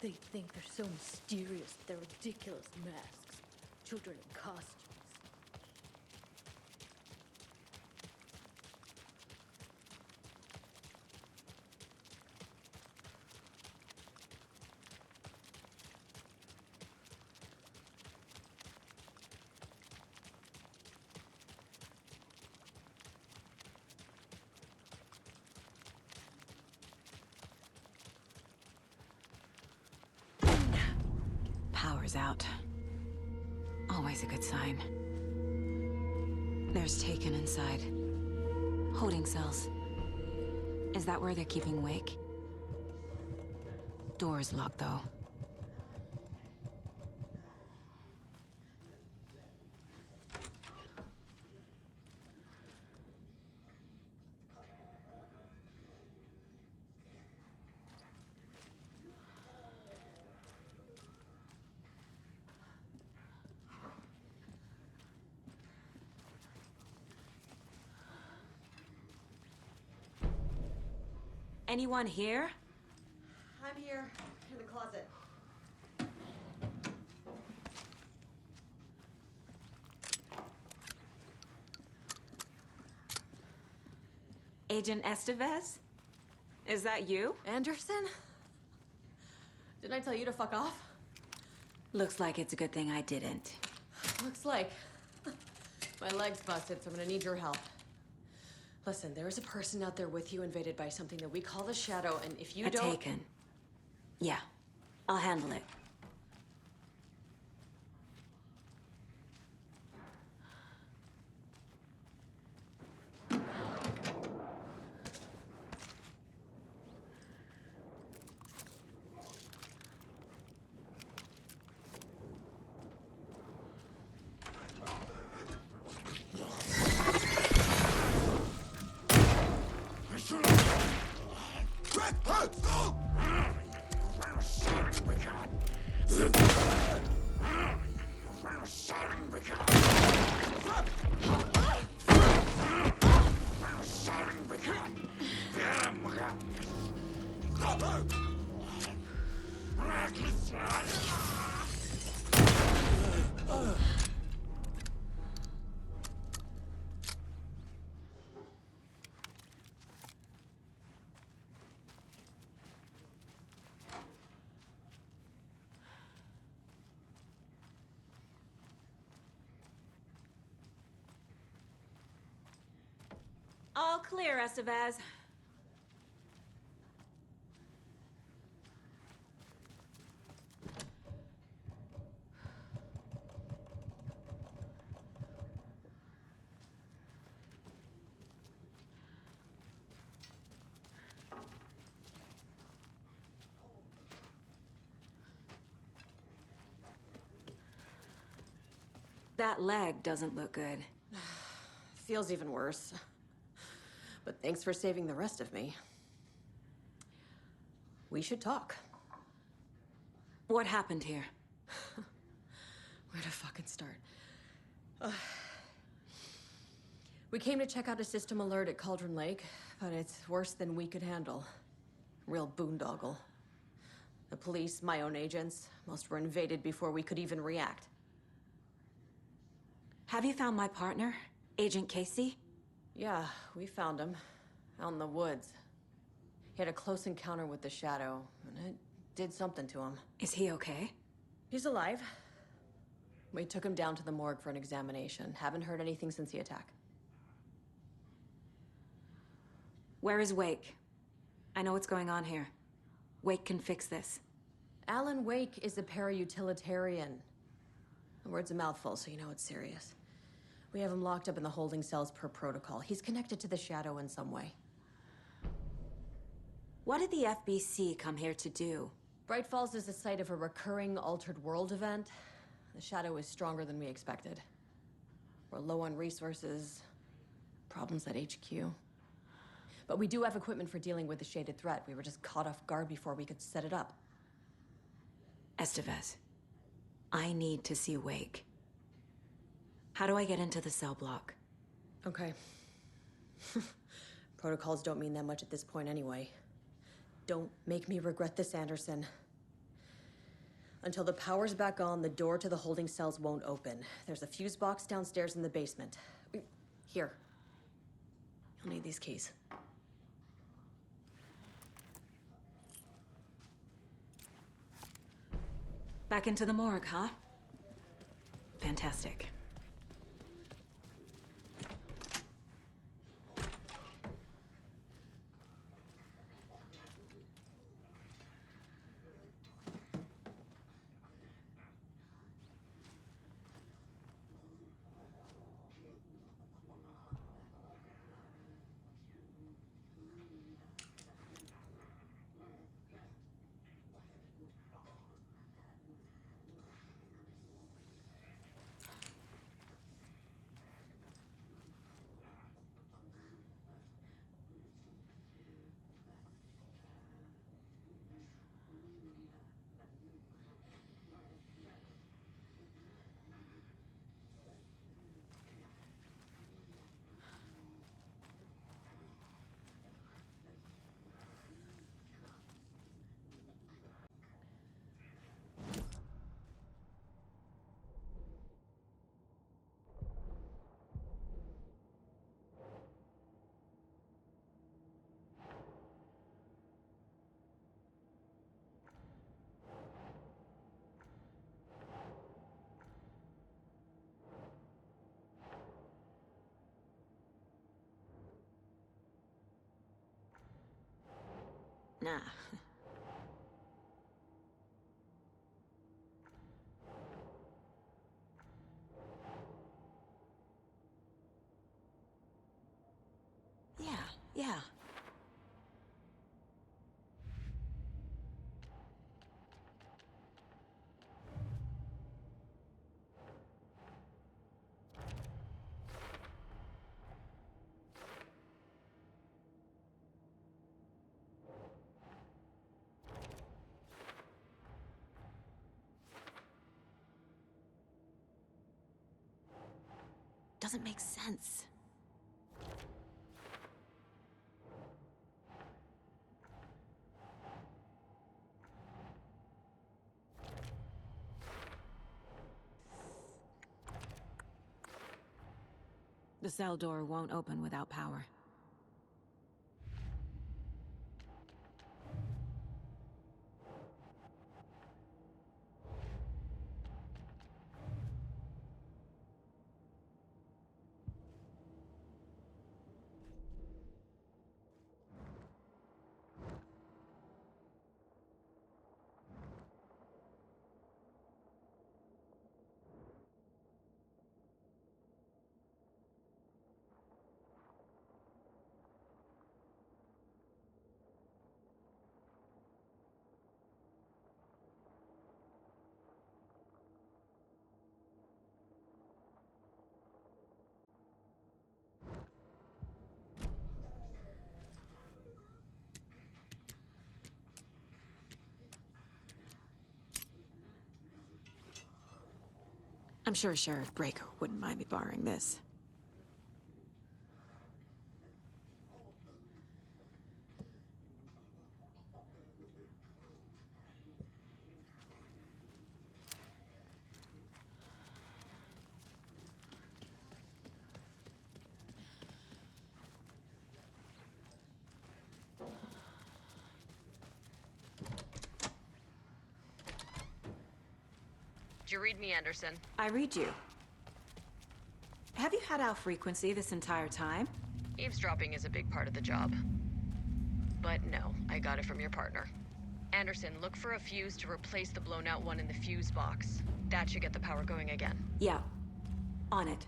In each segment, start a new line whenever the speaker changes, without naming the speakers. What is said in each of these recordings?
They think they're so mysterious with their ridiculous masks. Children in costumes.
Power's out. Always a good sign. There's Taken inside. Holding cells. Is that where they're keeping Wake? Door's locked, though. Anyone here?
I'm here, in the closet.
Agent Estevez? Is that you?
Anderson? Didn't I tell you to fuck off?
Looks like it's a good thing I didn't.
Looks like. My leg's busted, so I'm gonna need your help. Listen, there is a person out there with you invaded by something that we call the Shadow, and if you don't...
Taken. Yeah, I'll handle it. All clear, Estevez. That leg doesn't look good.
Feels even worse. But thanks for saving the rest of me. We should talk.
What happened here?
Where to fucking start? We came to check out a system alert at Cauldron Lake, but it's worse than we could handle. Real boondoggle. The police, my own agents, most were invaded before we could even react.
Have you found my partner, Agent Casey?
Yeah, we found him. Out in the woods. He had a close encounter with the Shadow, and it did something to him.
Is he okay?
He's alive. We took him down to the morgue for an examination. Haven't heard anything since the attack.
Where is Wake? I know what's going on here. Wake can fix this.
Alan Wake is a para-utilitarian. The word's a mouthful, so you know it's serious. We have him locked up in the holding cells per protocol. He's connected to the Shadow in some way.
What did the FBC come here to do?
Bright Falls is the site of a recurring altered world event. The Shadow is stronger than we expected. We're low on resources, problems at HQ. But we do have equipment for dealing with the shaded threat. We were just caught off guard before we could set it up.
Estevez, I need to see Wake. How do I get into the cell block?
Okay. Protocols don't mean that much at this point anyway. Don't make me regret this, Anderson. Until the power's back on, the door to the holding cells won't open. There's a fuse box downstairs in the basement. Here. You'll need these keys.
Back into the morgue, huh? Fantastic. Nah. Yeah. Doesn't make sense. The cell door won't open without power. I'm sure Sheriff Breaker wouldn't mind me borrowing this.
Did you read me, Anderson?
I read you. Have you had our frequency this entire time?
Eavesdropping is a big part of the job. But no, I got it from your partner. Anderson, look for a fuse to replace the blown out one in the fuse box. That should get the power going again.
Yeah. On it.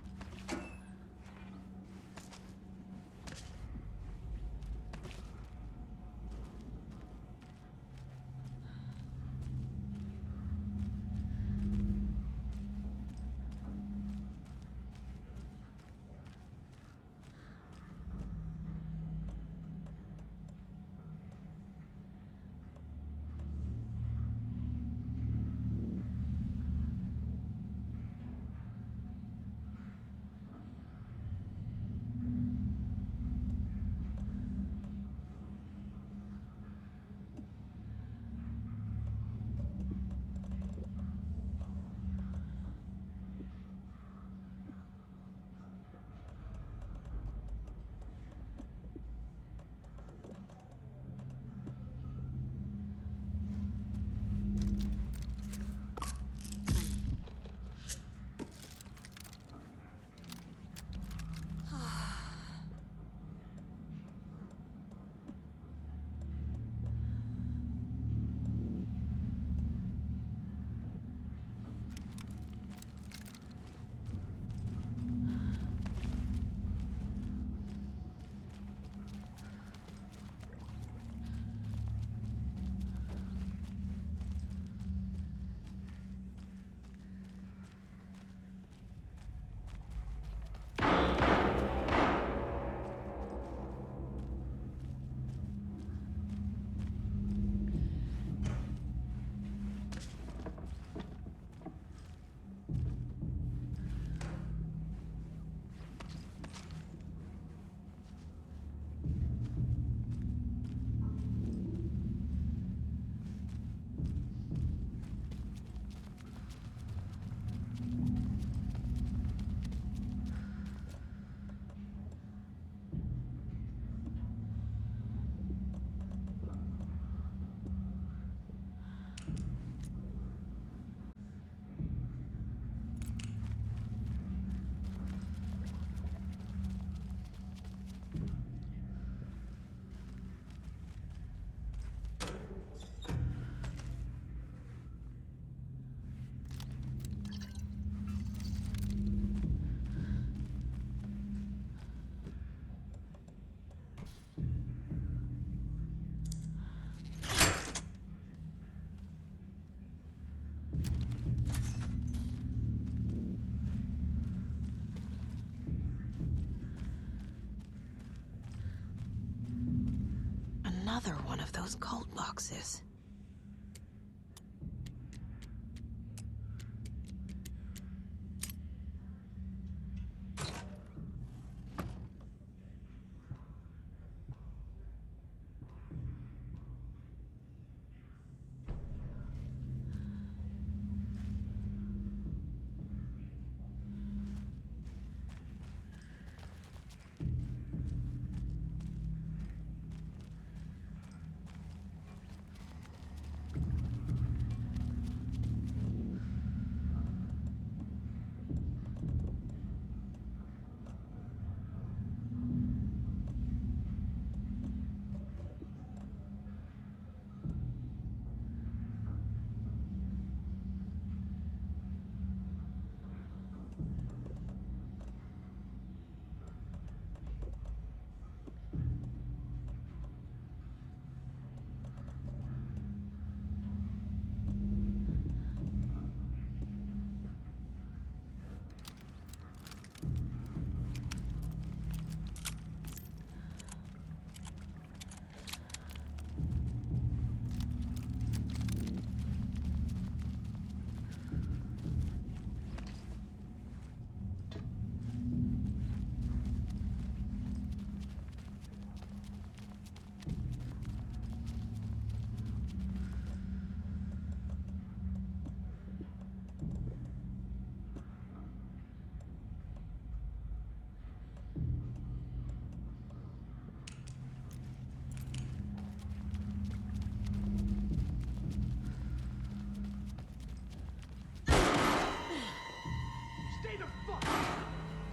Another one of those cult boxes.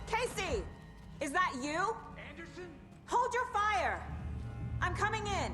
Casey! Is that you?
Anderson?
Hold your fire! I'm coming in!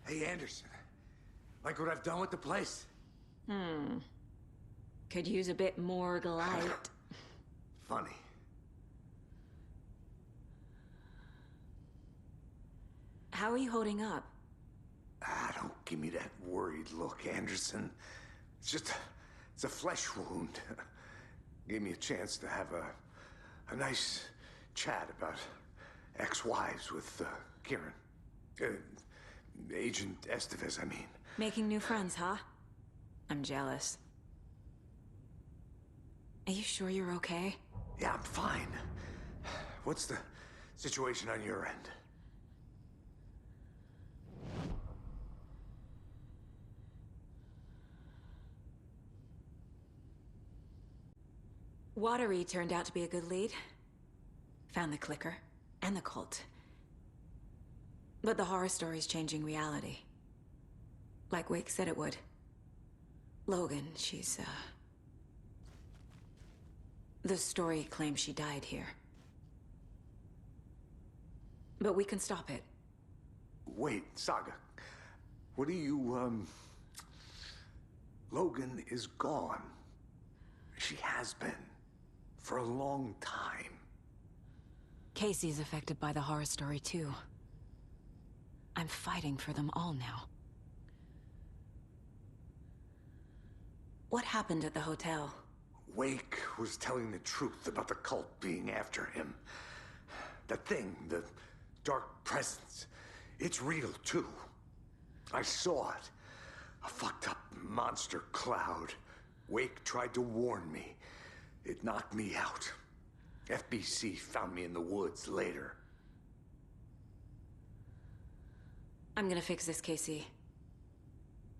Hey, Anderson. Like what I've done with the place?
Could use a bit more light.
Funny.
How are you holding up?
Don't give me that worried look, Anderson. It's a flesh wound. Gave me a chance to have a nice chat about ex-wives with Kieran. Agent Estevez, I mean.
Making new friends, huh? I'm jealous. Are you sure you're okay?
Yeah, I'm fine. What's the situation on your end?
Watery turned out to be a good lead. Found the clicker and the cult. But the horror story's changing reality. Like Wake said it would. Logan, she's, the story claims she died here. But we can stop it.
Wait, Saga. What do you, Logan is gone. She has been. For a long time.
Casey's affected by the horror story, too. I'm fighting for them all now. What happened at the hotel?
Wake was telling the truth about the cult being after him. The thing, the dark presence, it's real, too. I saw it. A fucked up monster cloud. Wake tried to warn me. It knocked me out. FBC found me in the woods later.
I'm gonna fix this, Casey.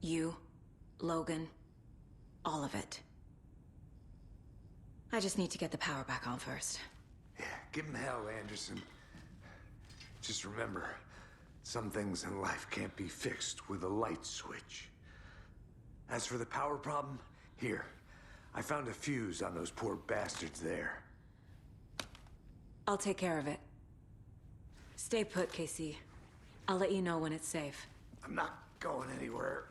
You, Logan, all of it. I just need to get the power back on first.
Yeah, give him hell, Anderson. Just remember, some things in life can't be fixed with a light switch. As for the power problem, here. I found a fuse on those poor bastards there.
I'll take care of it. Stay put, Casey. I'll let you know when it's safe.
I'm not going anywhere.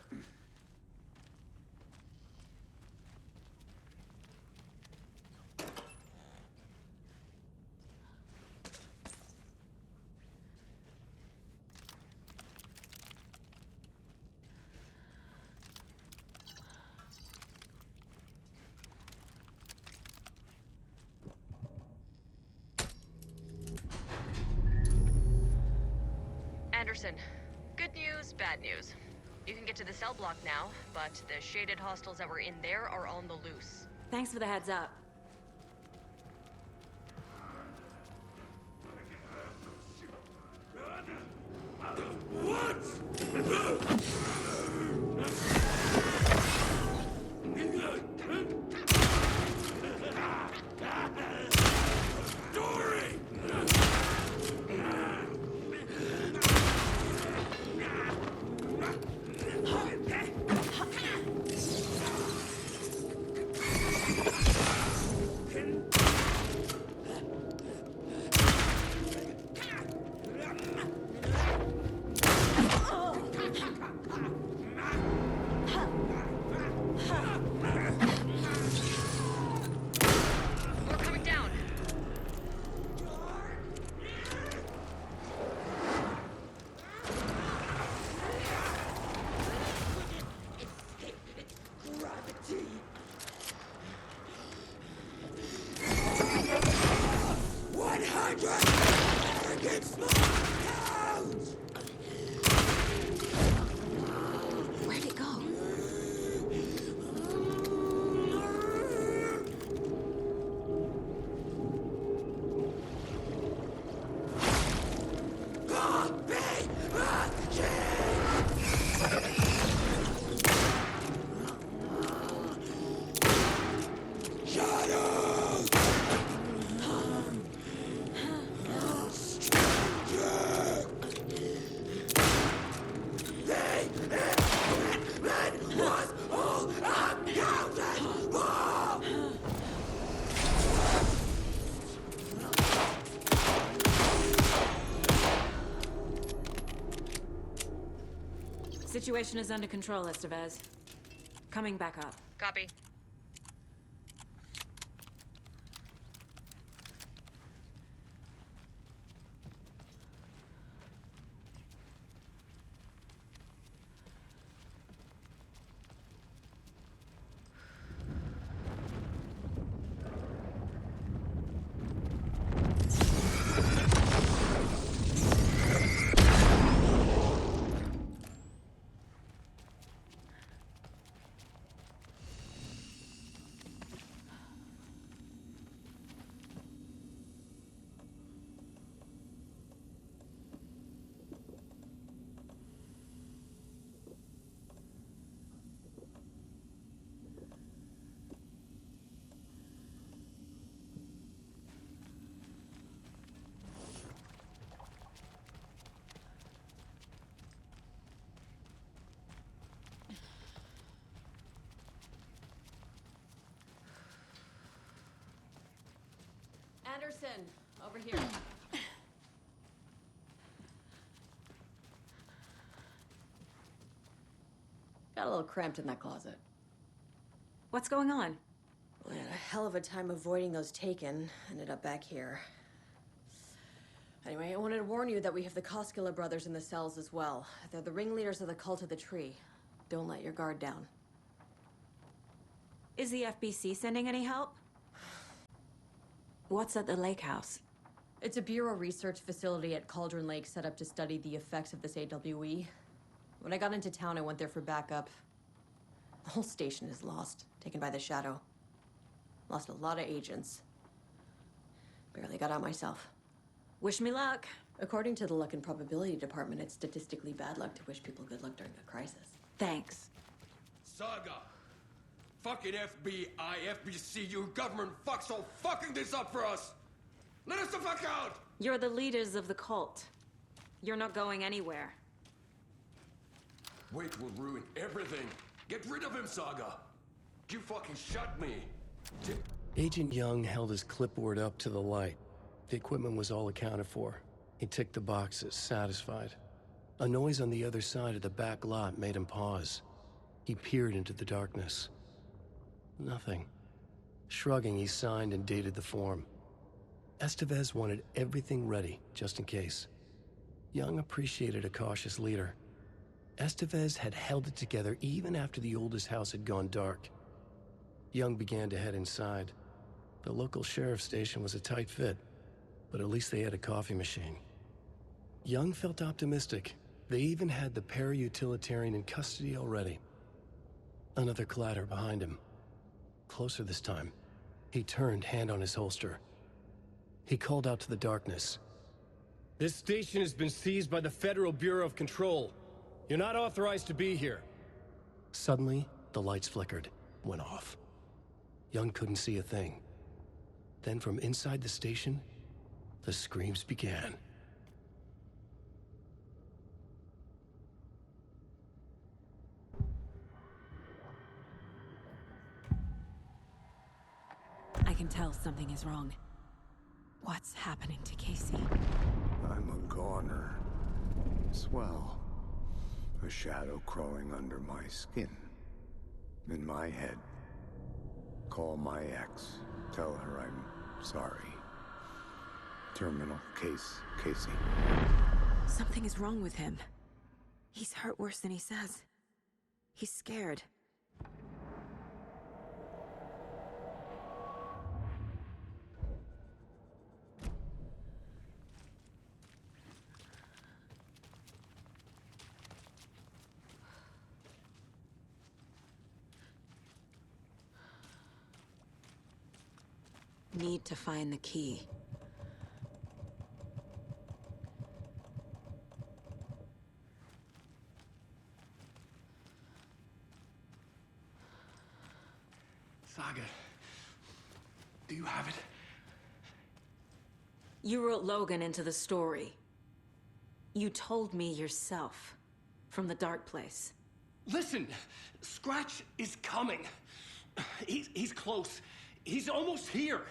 Anderson, good news, bad news. You can get to the cell block now, but the shaded hostiles that were in there are on the loose.
Thanks for the heads up.
We're coming down.
Where'd it go? Situation is under control, Estevez. Coming back up.
Copy.
Anderson, over here. Got a little cramped in that closet.
What's going on?
We had a hell of a time avoiding those taken. Ended up back here. Anyway, I wanted to warn you that we have the Koskela brothers in the cells as well. They're the ringleaders of the Cult of the Tree. Don't let your guard down.
Is the FBC sending any help? What's at the lake house?
It's a Bureau research facility at Cauldron Lake set up to study the effects of this AWE. When I got into town, I went there for backup. The whole station is lost, taken by the Shadow. Lost a lot of agents. Barely got out myself.
Wish me luck.
According to the Luck and Probability Department, it's statistically bad luck to wish people good luck during a crisis.
Thanks.
Saga! Fucking FBI, FBC, you government fucks all fucking this up for us! Let us the fuck out!
You're the leaders of the cult. You're not going anywhere.
Wake will ruin everything. Get rid of him, Saga! You fucking shut me!
Agent Young held his clipboard up to the light. The equipment was all accounted for. He ticked the boxes, satisfied. A noise on the other side of the back lot made him pause. He peered into the darkness. Nothing. Shrugging, he signed and dated the form. Estevez wanted everything ready, just in case. Young appreciated a cautious leader. Estevez had held it together even after the oldest house had gone dark. Young began to head inside. The local sheriff's station was a tight fit, but at least they had a coffee machine. Young felt optimistic. They even had the para-utilitarian in custody already. Another clatter behind him. Closer this time. He turned, hand on his holster. He called out to the darkness.
This station has been seized by the Federal Bureau of Control. You're not authorized to be here.
Suddenly, the lights flickered, went off. Young couldn't see a thing. Then from inside the station, the screams began.
I can tell something is wrong. What's happening to Casey?
I'm a goner. Swell. A shadow crawling under my skin. In my head. Call my ex. Tell her I'm sorry. Terminal case, Casey.
Something is wrong with him. He's hurt worse than he says. He's scared. Need to find the key.
Saga, do you have it?
You wrote Logan into the story. You told me yourself. From the dark place.
Listen, Scratch is coming. He's close. He's almost here.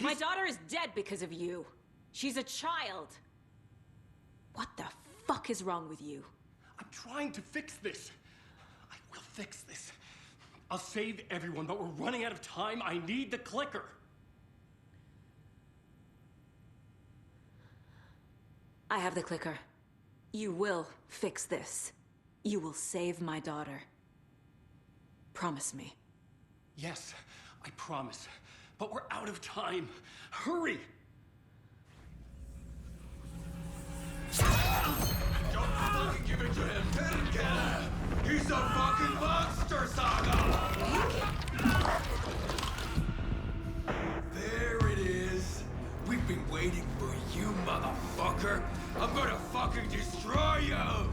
My daughter is dead because of you. She's a child. What the fuck is wrong with you?
I'm trying to fix this. I will fix this. I'll save everyone, but we're running out of time. I need the clicker.
I have the clicker. You will fix this. You will save my daughter. Promise me.
Yes, I promise. But we're out of time. Hurry! Don't fucking give it to him! He's a fucking monster, Saga! There it is. We've been waiting for you, motherfucker. I'm gonna fucking destroy you!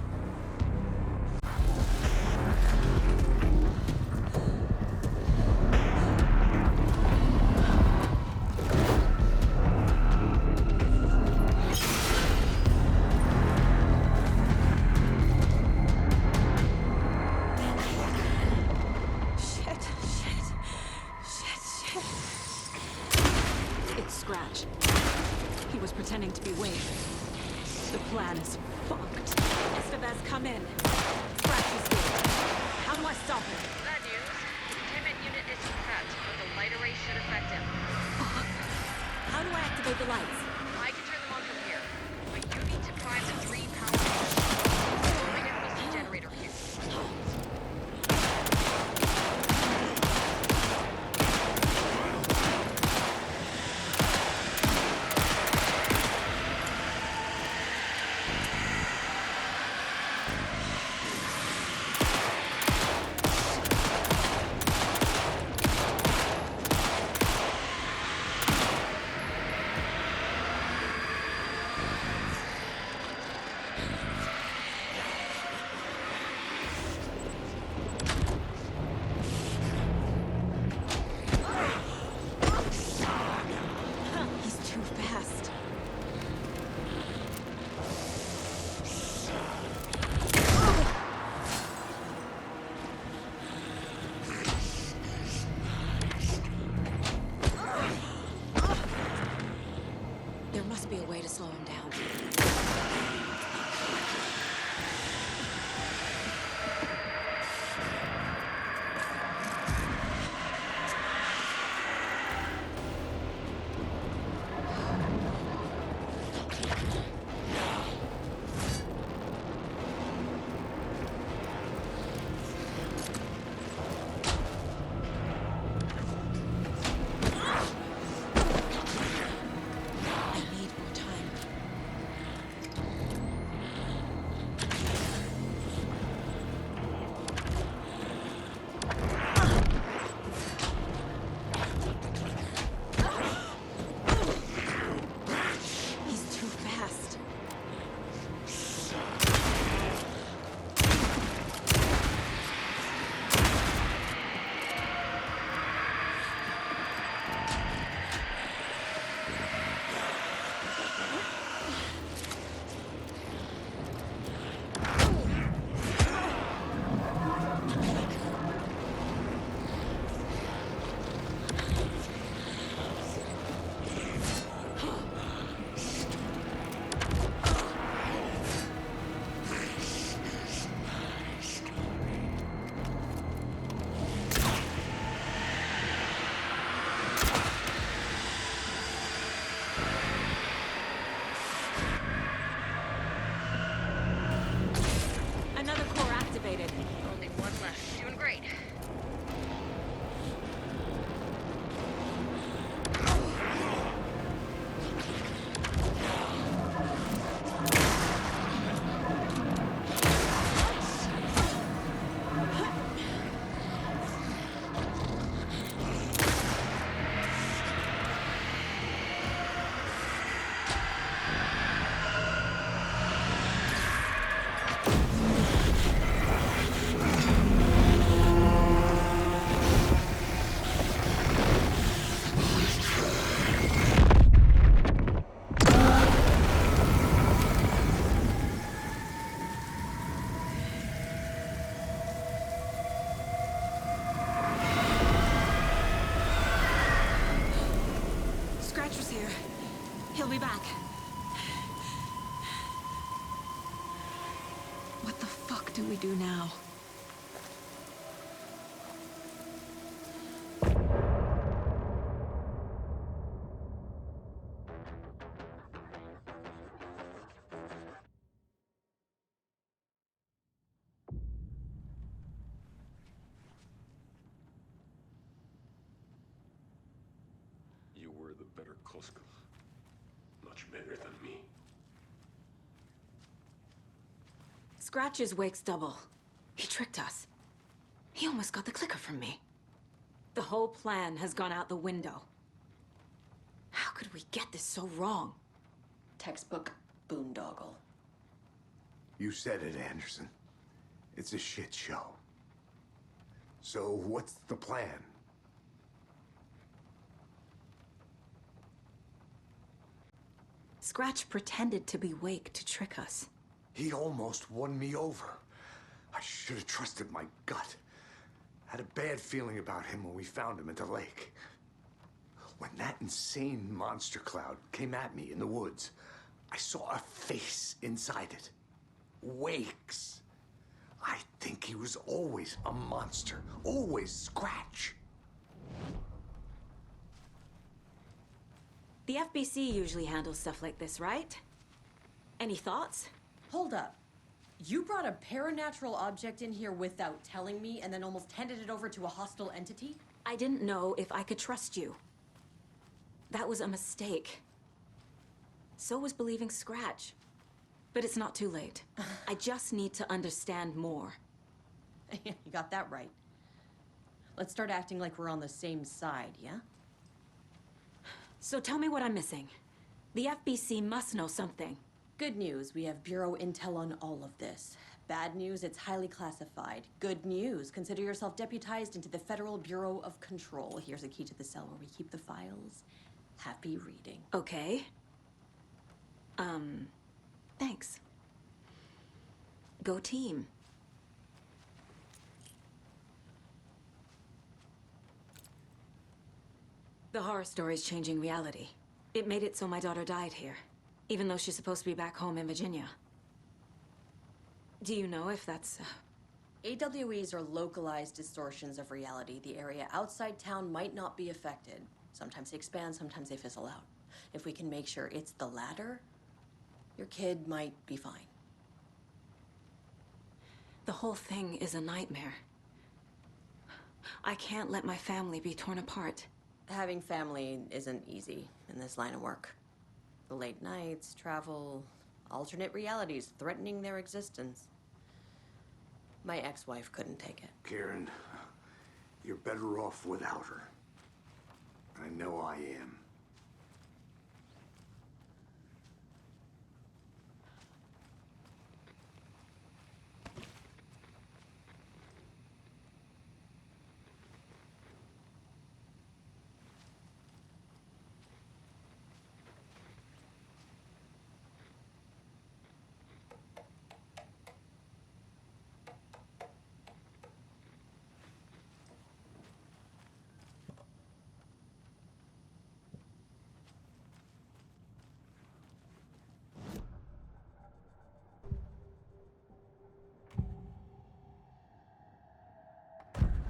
plan is fucked. Estevez, come in. Scratchy's here. How do I stop him?
Bad news. The containment unit is prepped, but the light array should affect him.
Fuck. How do I activate the lights?
I can turn them on from here, but you need to prime the 3 power stations. Right across the generator queue.
He's too fast. There must be a way to slow him down. I need more time. He's too fast. Another core activated.
Only one left. Doing great.
Scratcher's here. He'll be back. What the fuck do we do now?
You were the better Koska. Much better than me.
Scratches Wake's double. He tricked us. He almost got the clicker from me. The whole plan has gone out the window. How could we get this so wrong?
Textbook boondoggle.
You said it, Anderson. It's a shit show. So what's the plan?
Scratch pretended to be Wake to trick us.
He almost won me over. I should have trusted my gut. Had a bad feeling about him when we found him at the lake. When that insane monster cloud came at me in the woods, I saw a face inside it. Wake's. I think he was always a monster. Always Scratch.
The FBC usually handles stuff like this, right? Any thoughts?
Hold up. You brought a paranatural object in here without telling me and then almost handed it over to a hostile entity?
I didn't know if I could trust you. That was a mistake. So was believing Scratch. But it's not too late. I just need to understand more.
You got that right. Let's start acting like we're on the same side, yeah?
So tell me what I'm missing. The FBC must know something.
Good news, we have Bureau intel on all of this. Bad news, it's highly classified. Good news, consider yourself deputized into the Federal Bureau of Control. Here's a key to the cell where we keep the files. Happy reading.
Okay. Thanks. Go team. The horror story's changing reality. It made it so my daughter died here, even though she's supposed to be back home in Virginia. Do you know if that's...
AWEs are localized distortions of reality. The area outside town might not be affected. Sometimes they expand, sometimes they fizzle out. If we can make sure it's the latter, your kid might be fine.
The whole thing is a nightmare. I can't let my family be torn apart.
Having family isn't easy in this line of work. The late nights, travel, alternate realities threatening their existence. My ex-wife couldn't take it.
Karen, you're better off without her. I know I am.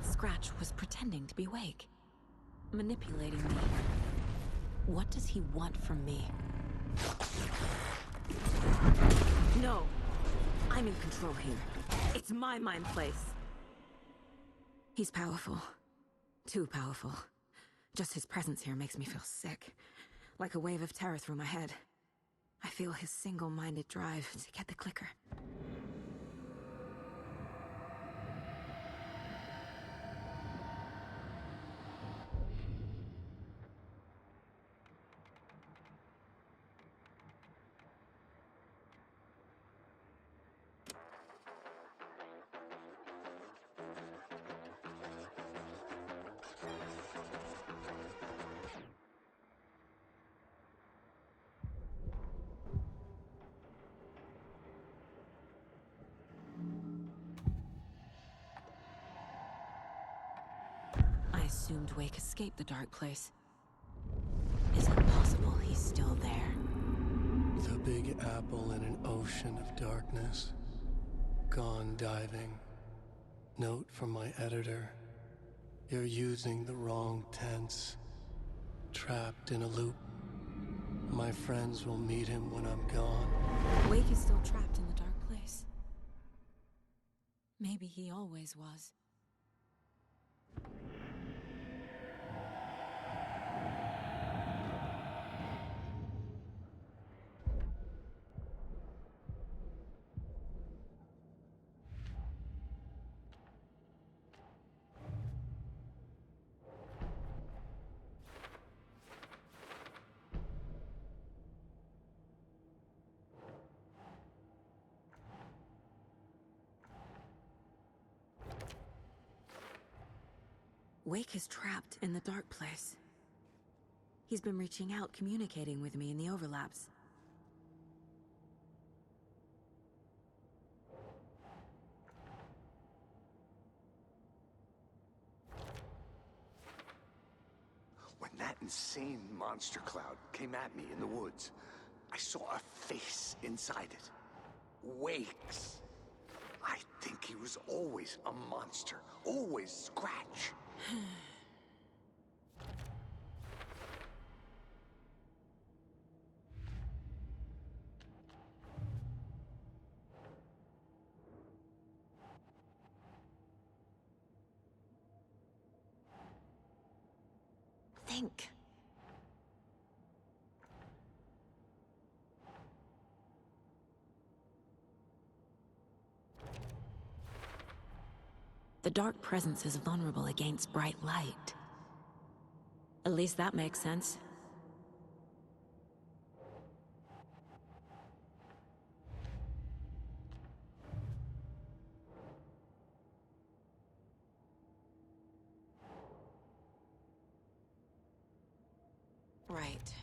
Scratch was pretending to be Wake, manipulating me. What does he want from me? No! I'm in control here. It's my mind place. He's powerful. Too powerful. Just his presence here makes me feel sick. Like a wave of terror through my head. I feel his single-minded drive to get the clicker. I assumed Wake escaped the dark place. Is it possible he's still there?
The Big Apple in an ocean of darkness. Gone diving. Note from my editor. You're using the wrong tense. Trapped in a loop. My friends will meet him when I'm gone.
Wake is still trapped in the dark place. Maybe he always was. Wake is trapped in the dark place. He's been reaching out, communicating with me in the overlaps.
When that insane monster cloud came at me in the woods, I saw a face inside it. Wakes. I think he was always a monster. Always Scratch.
Think. The dark presence is vulnerable against bright light. At least that makes sense. Right.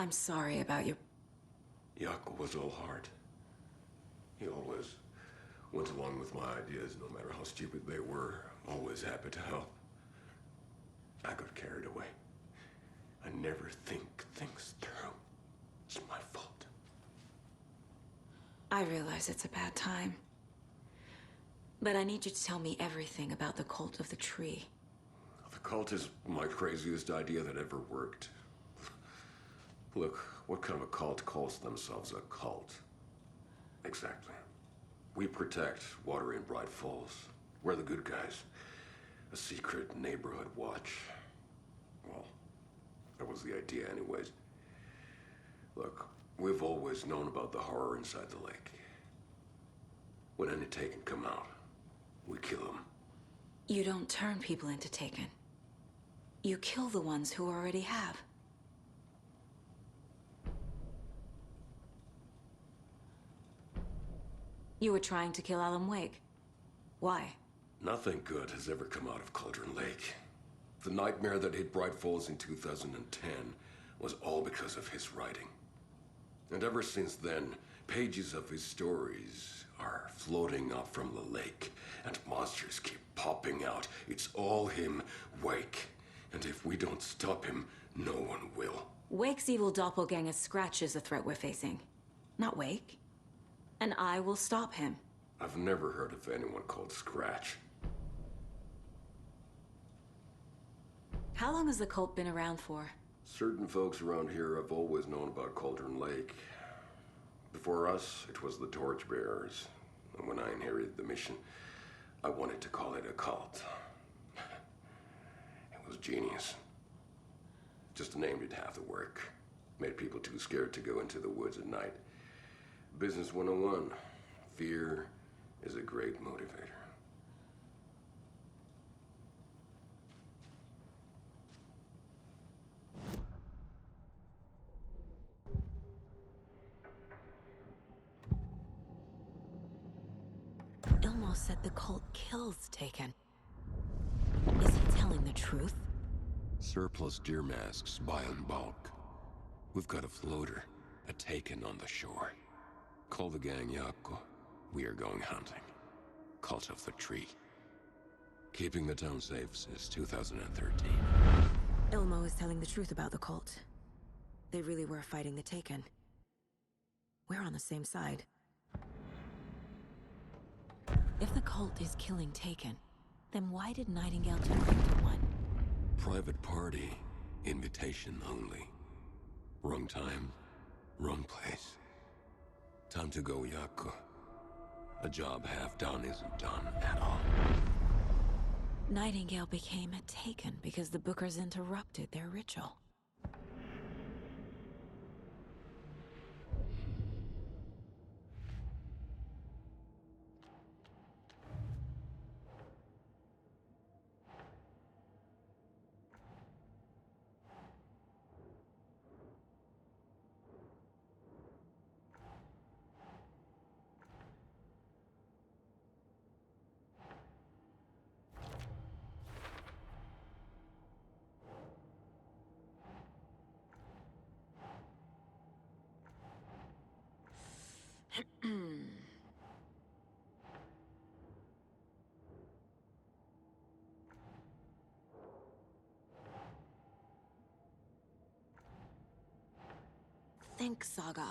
I'm sorry about your...
Jaakko was all heart. He always went along with my ideas, no matter how stupid they were. Always happy to help. I got carried away. I never think things through. It's my fault.
I realize it's a bad time. But I need you to tell me everything about the Cult of the Tree.
The cult is my craziest idea that ever worked. Look, what kind of a cult calls themselves a cult? Exactly. We protect water in Bright Falls. We're the good guys. A secret neighborhood watch. Well, that was the idea anyways. Look, we've always known about the horror inside the lake. When any Taken come out, we kill them.
You don't turn people into Taken. You kill the ones who already have. You were trying to kill Alan Wake. Why?
Nothing good has ever come out of Cauldron Lake. The nightmare that hit Bright Falls in 2010 was all because of his writing. And ever since then, pages of his stories are floating up from the lake, and monsters keep popping out. It's all him, Wake. And if we don't stop him, no one will.
Wake's evil doppelganger Scratch is the threat we're facing, not Wake. And I will stop him.
I've never heard of anyone called Scratch.
How long has the cult been around for?
Certain folks around here have always known about Cauldron Lake. Before us, it was the Torchbearers. And when I inherited the mission, I wanted to call it a cult. It was genius. Just a name did half the work. Made people too scared to go into the woods at night. Business 101. Fear is a great motivator.
Ilmo said the cult kills Taken. Is he telling the truth?
Surplus deer masks buy in bulk. We've got a floater, a Taken on the shore. Call the gang Jaakko. We are going hunting. Cult of the Tree. Keeping the town safe since 2013.
Ilmo is telling the truth about the cult. They really were fighting the Taken. We're on the same side. If the cult is killing Taken, then why did Nightingale turn into one?
Private party. Invitation only. Wrong time, wrong place. Time to go, Jaakko. A job half done isn't done at all.
Nightingale became a Taken because the Bookers interrupted their ritual. think, Saga.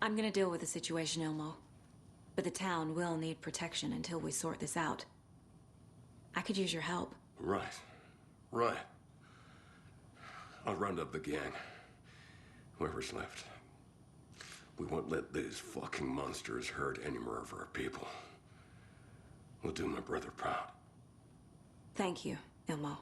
I'm gonna deal with the situation, Ilmo. But the town will need protection until we sort this out. I could use your help.
Right. Right. I'll round up the gang. Whoever's left. We won't let these fucking monsters hurt any more of our people. We'll do my brother proud.
Thank you, Ilmo.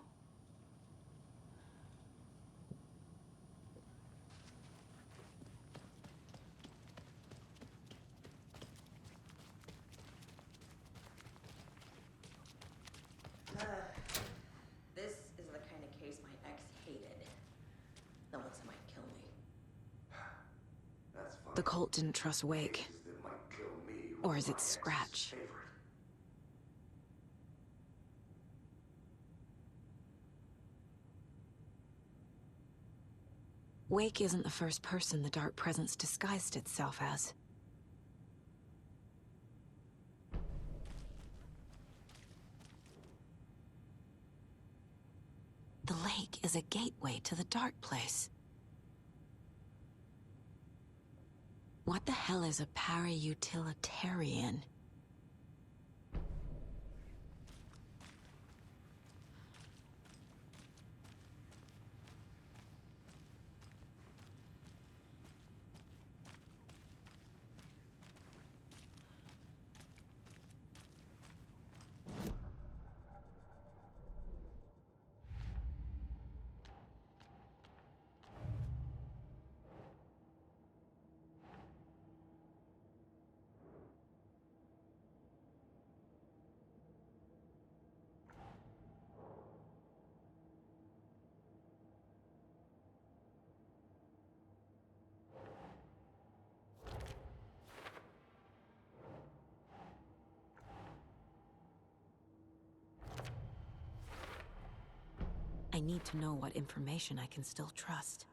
This is the kind of case my ex hated. The ones that might kill me.
That's fine.
The cult didn't trust Wake.
Cases that might kill me
Or
were
is it
my ex's
Scratch?
favorite.
Wake isn't the first person the Dark Presence disguised itself as. The lake is a gateway to the Dark Place. What the hell is a para-utilitarian? I need to know what information I can still trust.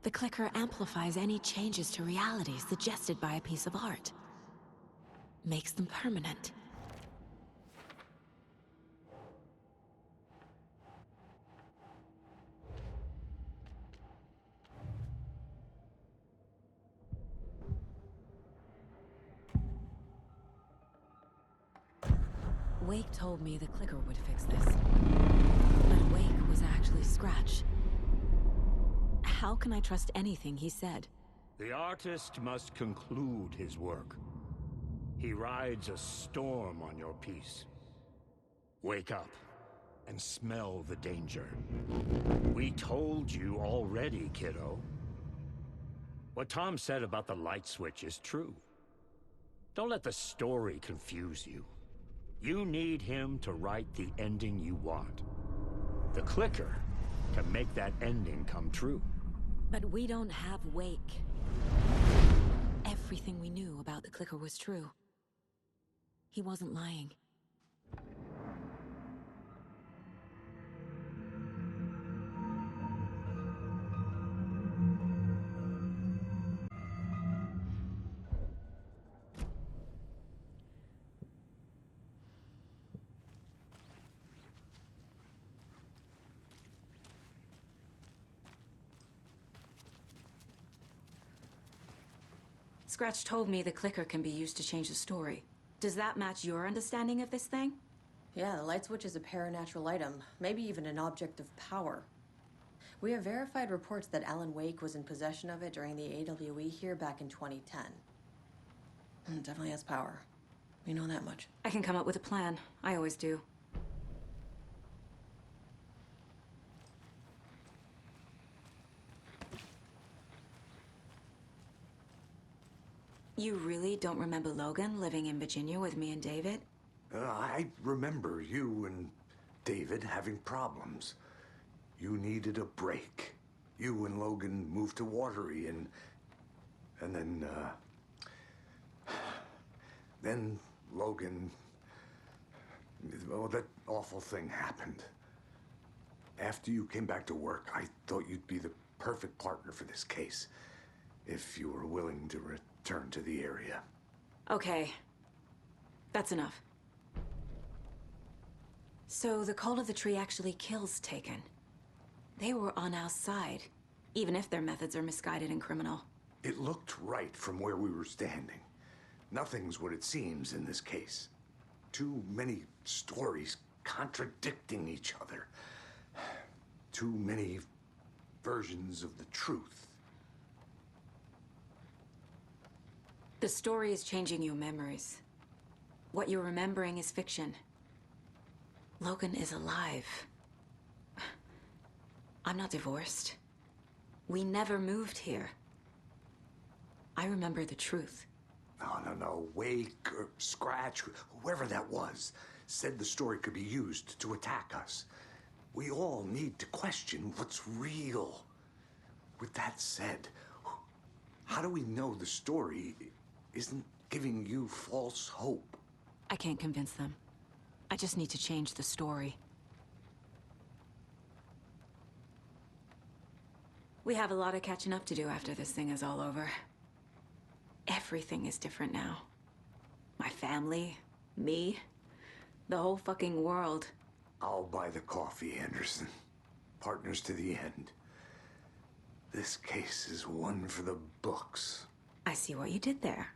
The clicker amplifies any changes to reality suggested by a piece of art. Makes them permanent. Wake told me the clicker would fix this. But Wake was actually Scratch. How can I trust anything he said?
The artist must conclude his work. He rides a storm on your piece. Wake up and smell the danger. We told you already, kiddo. What Tom said about the light switch is true. Don't let the story confuse you. You need him to write the ending you want. The clicker can make that ending come true.
But we don't have Wake. Everything we knew about the clicker was true. He wasn't lying. Scratch told me the clicker can be used to change the story. Does that match your understanding of this thing?
Yeah, the light switch is a paranatural item, maybe even an object of power. We have verified reports that Alan Wake was in possession of it during the AWE here back in 2010. It definitely has power. We know that much.
I can come up with a plan. I always do. You really don't remember Logan living in Virginia with me and David?
I remember you and David having problems. You needed a break. You and Logan moved to Watery and then Logan, well, that awful thing happened. After you came back to work, I thought you'd be the perfect partner for this case, if you were willing to return to the area.
Okay. That's enough. So the Cult of the Tree actually kills Taken. They were on our side, even if their methods are misguided and criminal.
It looked right from where we were standing. Nothing's what it seems in this case. Too many stories contradicting each other. Too many versions of the truth.
The story is changing your memories. What you're remembering is fiction. Logan is alive. I'm not divorced. We never moved here. I remember the truth.
No. Wake or Scratch, whoever that was, said the story could be used to attack us. We all need to question what's real. With that said, how do we know the story isn't giving you false hope?
I can't convince them. I just need to change the story. We have a lot of catching up to do after this thing is all over. Everything is different now. My family, me, the whole fucking world.
I'll buy the coffee, Anderson. Partners to the end. This case is one for the books.
I see what you did there.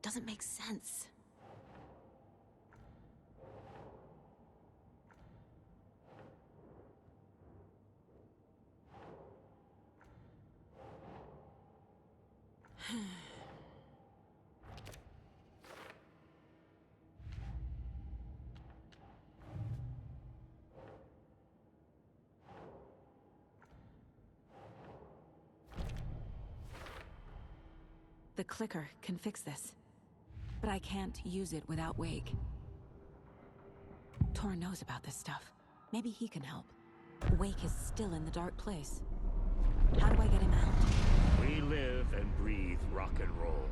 Doesn't make sense. The clicker can fix this. But I can't use it without Wake. Torn knows about this stuff. Maybe he can help. Wake is still in the dark place. How do I get him out?
We live and breathe rock and roll.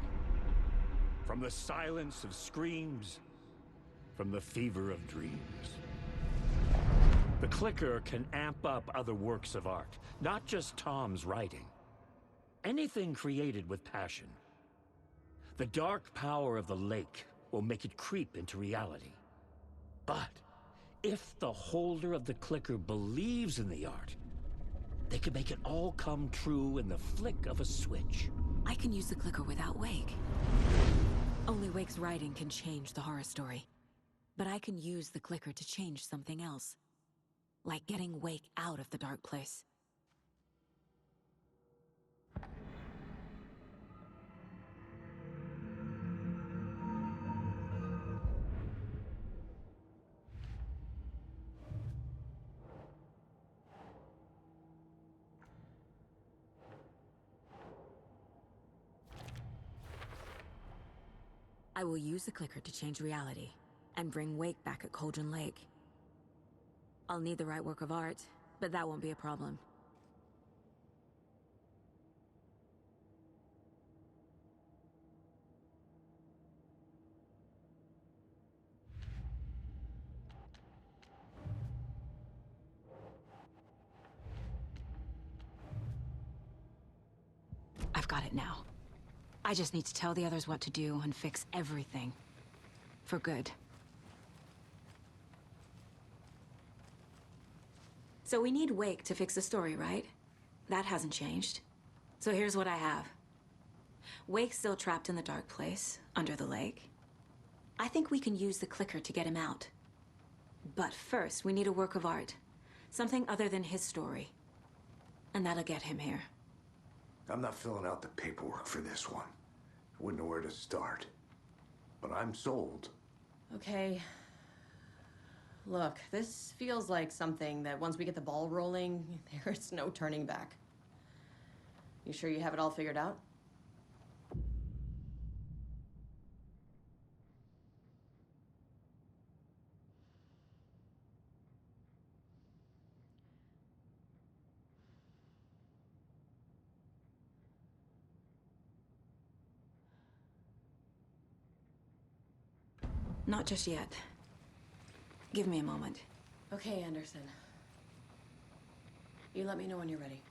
From the silence of screams, from the fever of dreams. The clicker can amp up other works of art, not just Tom's writing. Anything created with passion. The dark power of the lake will make it creep into reality. But if the holder of the clicker believes in the art, they can make it all come true in the flick of a switch.
I can use the clicker without Wake. Only Wake's writing can change the horror story. But I can use the clicker to change something else. Like getting Wake out of the dark place. I will use the clicker to change reality and bring Wake back at Cauldron Lake. I'll need the right work of art, but that won't be a problem. I've got it now. I just need to tell the others what to do and fix everything. For good. So we need Wake to fix the story, right? That hasn't changed. So here's what I have. Wake's still trapped in the dark place, under the lake. I think we can use the clicker to get him out. But first, we need a work of art. Something other than his story. And that'll get him here.
I'm not filling out the paperwork for this one. Wouldn't know where to start. But I'm sold.
Okay. Look, this feels like something that once we get the ball rolling, there's no turning back. You sure you have it all figured out?
Not just yet. Give me a moment.
Okay, Anderson. You let me know when you're ready.